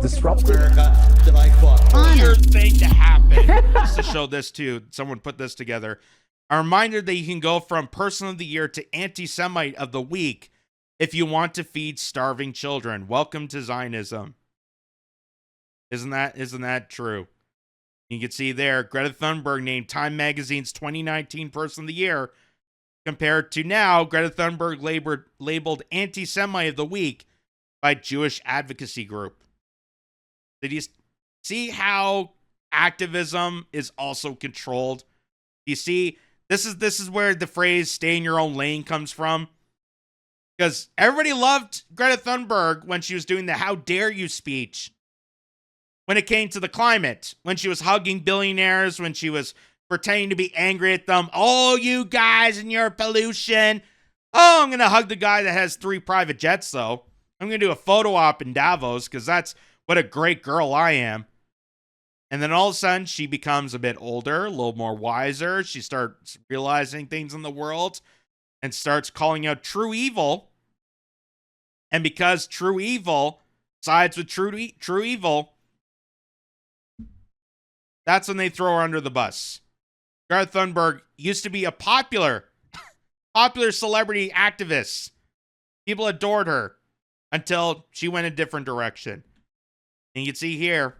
disruptive. Weird thing to happen. Just to show this too, someone put this together. A reminder that you can go from Person of the Year to Anti-Semite of the Week if you want to feed starving children. Welcome to Zionism. Isn't that true? You can see there, Greta Thunberg named Time Magazine's 2019 Person of the Year. Compared to now, Greta Thunberg labeled Anti-Semite of the Week by Jewish advocacy group. Did you see how activism is also controlled? You see, this is where the phrase "stay in your own lane" comes from. Because everybody loved Greta Thunberg when she was doing the "How dare you" speech. When it came to the climate, when she was hugging billionaires, when she was pretending to be angry at them. Oh, you guys and your pollution. Oh, I'm going to hug the guy that has 3 private jets, though. I'm going to do a photo op in Davos because that's what a great girl I am. And then all of a sudden, she becomes a bit older, a little more wiser. She starts realizing things in the world and starts calling out true evil. And because true evil sides with true evil, that's when they throw her under the bus. Greta Thunberg used to be a popular celebrity activist. People adored her until she went a different direction. And you can see here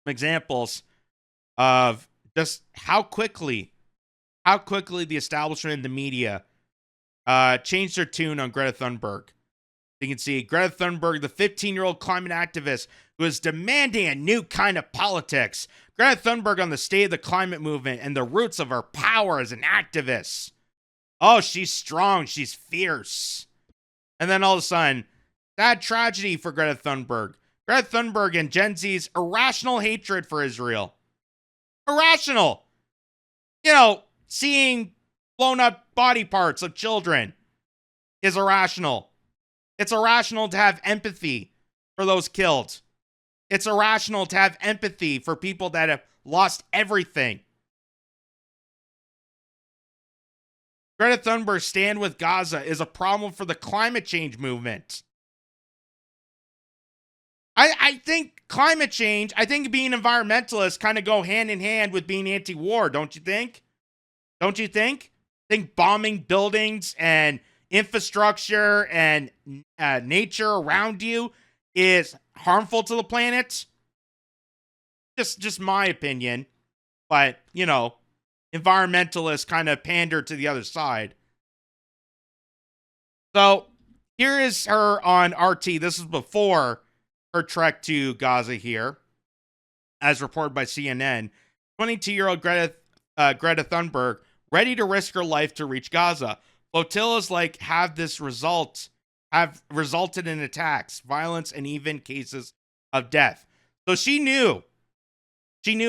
some examples of just how quickly the establishment and the media changed their tune on Greta Thunberg. You can see Greta Thunberg, the 15-year-old climate activist who is demanding a new kind of politics. Greta Thunberg on the state of the climate movement and the roots of her power as an activist. Oh, she's strong. She's fierce. And then all of a sudden, sad tragedy for Greta Thunberg. Greta Thunberg and Gen Z's irrational hatred for Israel. Irrational. You know, seeing blown up body parts of children is irrational. It's irrational to have empathy for those killed. It's irrational to have empathy for people that have lost everything. Greta Thunberg's stand with Gaza is a problem for the climate change movement. I think climate change, I think being environmentalist kind of go hand in hand with being anti-war, don't you think? Don't you think? I think bombing buildings and infrastructure and nature around you is harmful to the planet. Just my opinion. But, you know, environmentalists kind of pander to the other side. So, here is her on RT. This is before her trek to Gaza here, as reported by CNN. 22-year-old Greta Thunberg ready to risk her life to reach Gaza. Flotillas have resulted in attacks, violence, and even cases of death. So she knew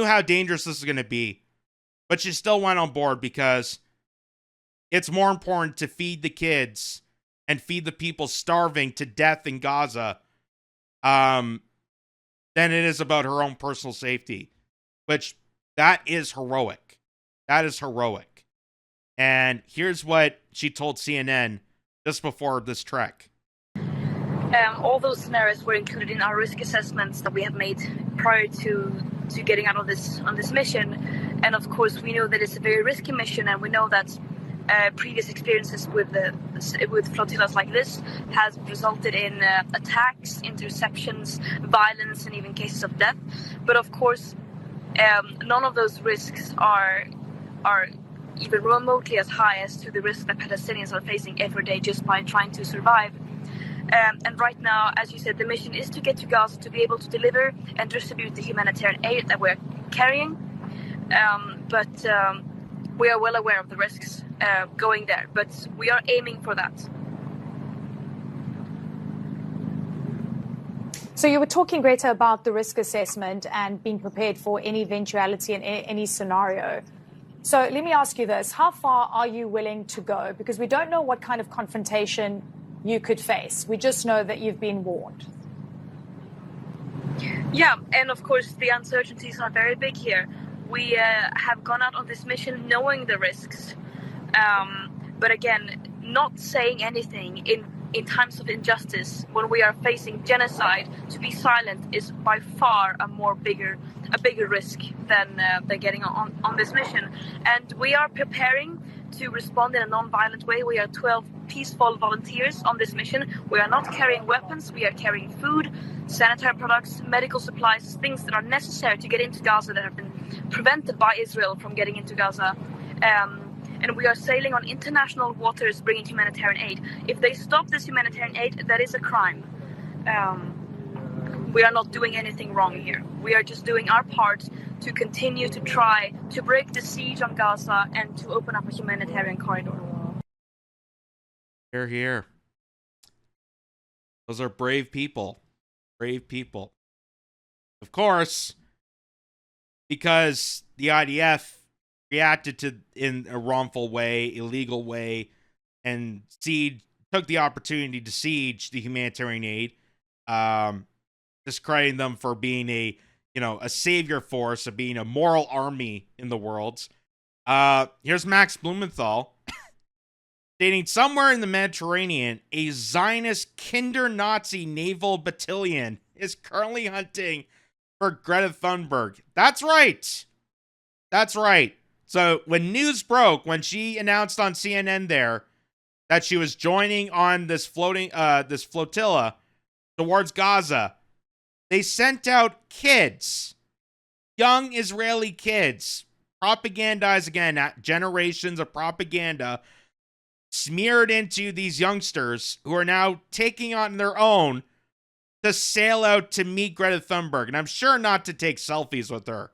how dangerous this is going to be, but she still went on board because it's more important to feed the kids and feed the people starving to death in Gaza than it is about her own personal safety, which that is heroic. That is heroic. And here's what she told CNN just before this trek. All those scenarios were included in our risk assessments that we have made prior to getting out on this mission. And of course, we know that it's a very risky mission, and we know that previous experiences with flotillas like this has resulted in attacks, interceptions, violence, and even cases of death. But of course, none of those risks are even remotely as high as to the risk that Palestinians are facing every day just by trying to survive. And right now, as you said, the mission is to get to Gaza to be able to deliver and distribute the humanitarian aid that we're carrying. But we are well aware of the risks going there, but we are aiming for that. So you were talking, Greta, about the risk assessment and being prepared for any eventuality and any scenario. So let me ask you this. How far are you willing to go? Because we don't know what kind of confrontation you could face. We just know that you've been warned. Yeah, and of course the uncertainties are very big here. We have gone out on this mission knowing the risks, but again, not saying anything in in times of injustice, when we are facing genocide, to be silent is by far a bigger risk than getting on this mission. And we are preparing to respond in a non-violent way. We are 12 peaceful volunteers on this mission. We are not carrying weapons. We are carrying food, sanitary products, medical supplies, things that are necessary to get into Gaza that have been prevented by Israel from getting into Gaza. And we are sailing on international waters bringing humanitarian aid. If they stop this humanitarian aid, that is a crime. We are not doing anything wrong here. We are just doing our part to continue to try to break the siege on Gaza and to open up a humanitarian corridor. Hear, hear. Those are brave people. Brave people. Of course, because the IDF reacted to in a wrongful way, illegal way, and took the opportunity to siege the humanitarian aid, discrediting them for being a savior force, of being a moral army in the world. Here's Max Blumenthal stating, somewhere in the Mediterranean, a Zionist Kinder-Nazi naval battalion is currently hunting for Greta Thunberg. That's right. That's right. So when news broke, when she announced on CNN there that she was joining on this flotilla towards Gaza, they sent out kids, young Israeli kids, propagandized again, generations of propaganda smeared into these youngsters who are now taking on their own to sail out to meet Greta Thunberg. And I'm sure not to take selfies with her.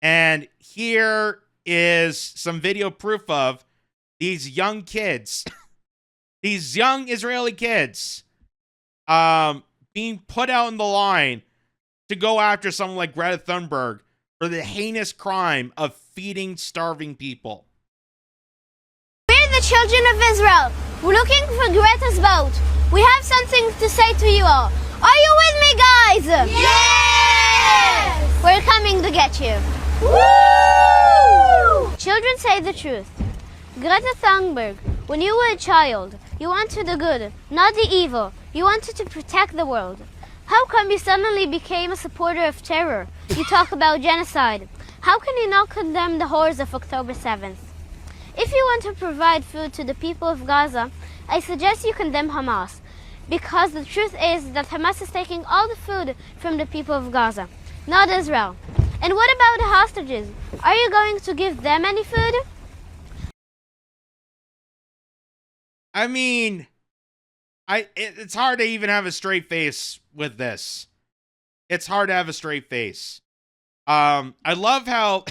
And here is some video proof of these young kids, these young Israeli kids, being put out in the line to go after someone like Greta Thunberg for the heinous crime of feeding starving people. We're the children of Israel. We're looking for Greta's boat. We have something to say to you all. Are you with me, guys? Yes! We're coming to get you. Woo! Children say the truth. Greta Thunberg, when you were a child, you wanted the good, not the evil. You wanted to protect the world. How come you suddenly became a supporter of terror? You talk about genocide. How can you not condemn the horrors of October 7th? If you want to provide food to the people of Gaza, I suggest you condemn Hamas, because the truth is that Hamas is taking all the food from the people of Gaza, not Israel. And what about the hostages? Are you going to give them any food? I mean, it's hard to even have a straight face with this. It's hard to have a straight face. I love how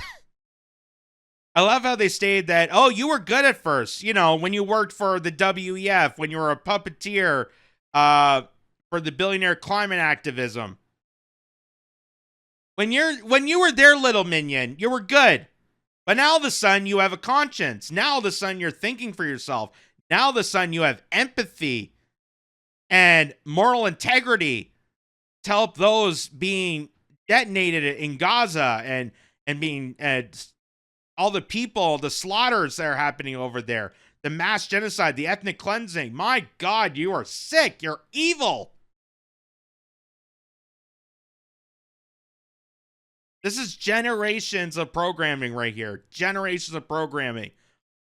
they stated that, oh, you were good at first, when you worked for the WEF, when you were a puppeteer for the billionaire climate activism. When you were their little minion, you were good. But now all of a sudden you have a conscience. Now all of a sudden you're thinking for yourself. Now all of a sudden you have empathy and moral integrity to help those being detonated in Gaza and being all the people, the slaughters that are happening over there, the mass genocide, the ethnic cleansing. My God, you are sick. You're evil. This is generations of programming right here. Generations of programming.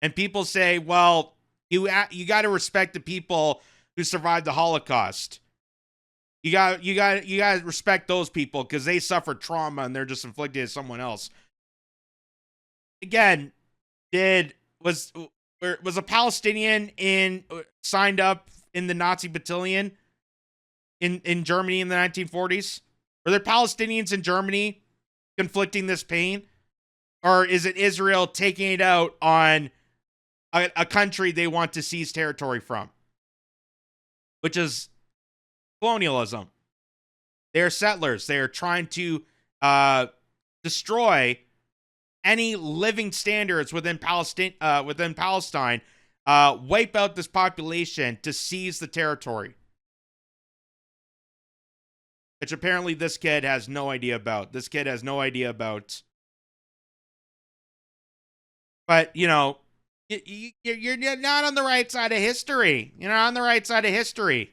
And people say, well, you got to respect the people who survived the Holocaust. You got to respect those people because they suffered trauma and they're just inflicted at someone else. Again, was a Palestinian signed up in the Nazi battalion in Germany in the 1940s? Were there Palestinians in Germany conflicting this pain? Or is it Israel taking it out on a country they want to seize territory from? Which is colonialism. They are settlers. They are trying to destroy any living standards within Palestine, wipe out this population to seize the territory. Which apparently this kid has no idea about. This kid has no idea about. But, You're not on the right side of history. You're not on the right side of history.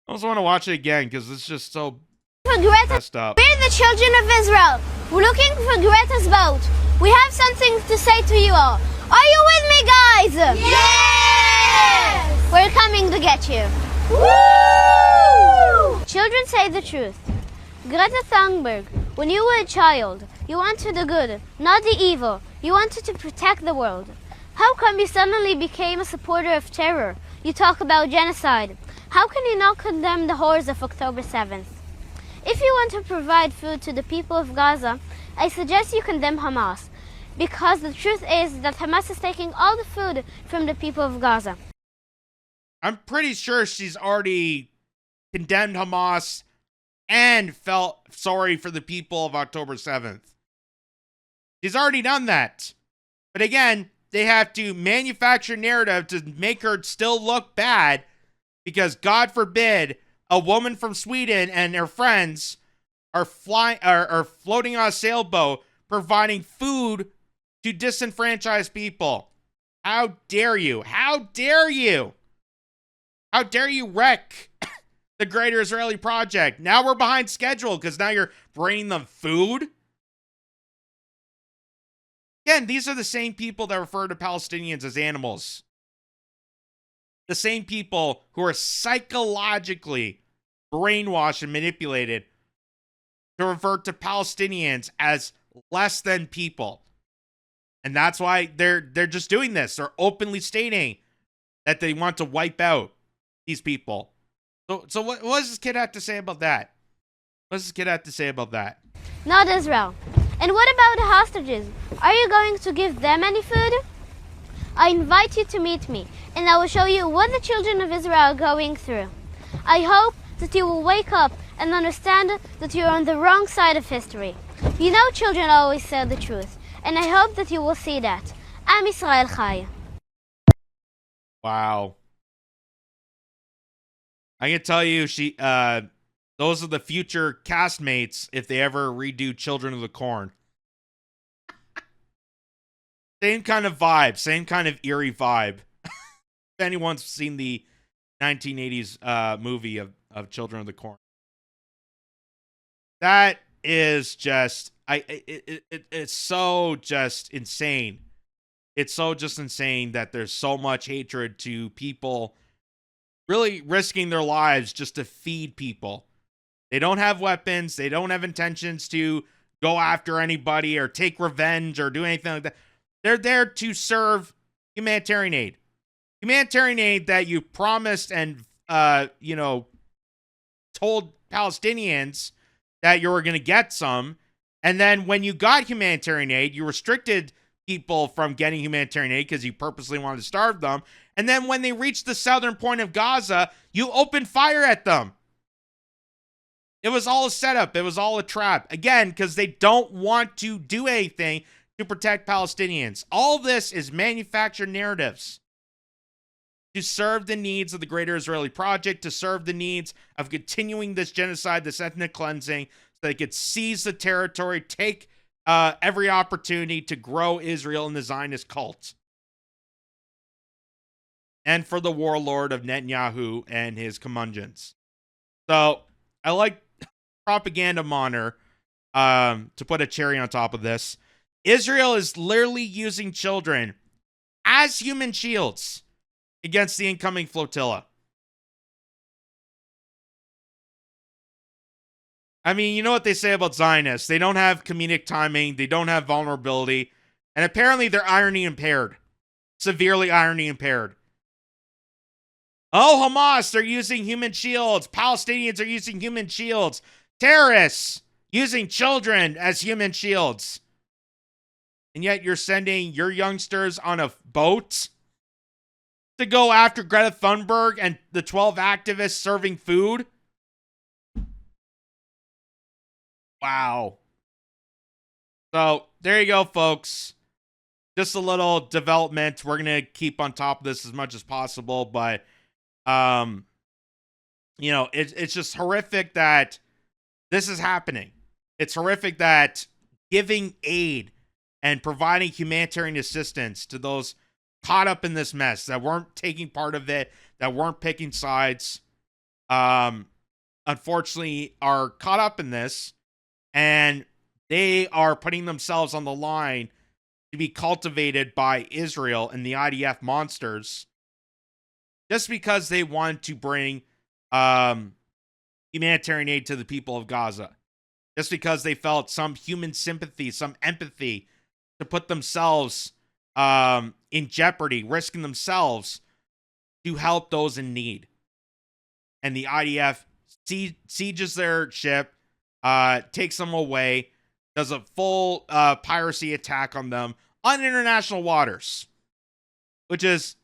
I also want to watch it again because it's just so messed up. We're the children of Israel. We're looking for Greta's boat. We have something to say to you all. Are you with me, guys? Yes! We're coming to get you. Woo! Children say the truth. Greta Thunberg, when you were a child, you wanted the good, not the evil. You wanted to protect the world. How come you suddenly became a supporter of terror? You talk about genocide. How can you not condemn the horrors of October 7th? If you want to provide food to the people of Gaza, I suggest you condemn Hamas, because the truth is that Hamas is taking all the food from the people of Gaza. I'm pretty sure she's already condemned Hamas and felt sorry for the people of October 7th. She's already done that. But again, they have to manufacture narrative to make her still look bad because, God forbid, a woman from Sweden and her friends are floating on a sailboat providing food to disenfranchised people. How dare you? How dare you? How dare you wreck the Greater Israeli Project? Now we're behind schedule because now you're bringing them food? Again, these are the same people that refer to Palestinians as animals. The same people who are psychologically brainwashed and manipulated to revert to Palestinians as less than people. And that's why they're just doing this. They're openly stating that they want to wipe out these people. So what does this kid have to say about that? What does this kid have to say about that? Not Israel. And what about the hostages? Are you going to give them any food? I invite you to meet me, and I will show you what the children of Israel are going through. I hope that you will wake up and understand that you're on the wrong side of history. You know children always say the truth, and I hope that you will see that. Am Yisrael Chai. Wow. I can tell you those are the future castmates if they ever redo Children of the Corn. Same kind of vibe, same kind of eerie vibe. If anyone's seen the 1980s movie of Children of the Corn. That is just it's so just insane. It's so just insane that there's so much hatred to people really risking their lives just to feed people. They don't have weapons. They don't have intentions to go after anybody or take revenge or do anything like that. They're there to serve humanitarian aid. Humanitarian aid that you promised and, told Palestinians that you were going to get some. And then when you got humanitarian aid, you restricted people from getting humanitarian aid because you purposely wanted to starve them. And then when they reached the southern point of Gaza, you opened fire at them. It was all a setup. It was all a trap. Again, because they don't want to do anything to protect Palestinians. All this is manufactured narratives to serve the needs of the Greater Israeli Project, to serve the needs of continuing this genocide, this ethnic cleansing, so they could seize the territory, take every opportunity to grow Israel in the Zionist cult. And for the warlord of Netanyahu and his curmudgeons. So, I like propaganda monitor to put a cherry on top of this. Israel is literally using children as human shields against the incoming flotilla. I mean, you know what they say about Zionists. They don't have comedic timing. They don't have vulnerability. And apparently they're irony impaired. Severely irony impaired. Oh, Hamas, they're using human shields. Palestinians are using human shields. Terrorists using children as human shields. And yet you're sending your youngsters on a boat to go after Greta Thunberg and the 12 activists serving food? Wow. So, there you go, folks. Just a little development. We're going to keep on top of this as much as possible, but it's just horrific that this is happening. It's horrific that giving aid and providing humanitarian assistance to those caught up in this mess that weren't taking part of it, that weren't picking sides, unfortunately are caught up in this, and they are putting themselves on the line to be cultivated by Israel and the IDF monsters just because they want to bring humanitarian aid to the people of Gaza. Just because they felt some human sympathy, some empathy to put themselves in jeopardy, risking themselves to help those in need. And the IDF sieges their ship, takes them away, does a full piracy attack on them on international waters, which is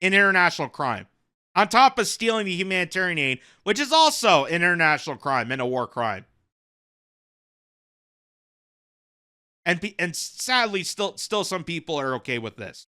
an international crime. On top of stealing the humanitarian aid, which is also an international crime and a war crime. And sadly, still some people are okay with this.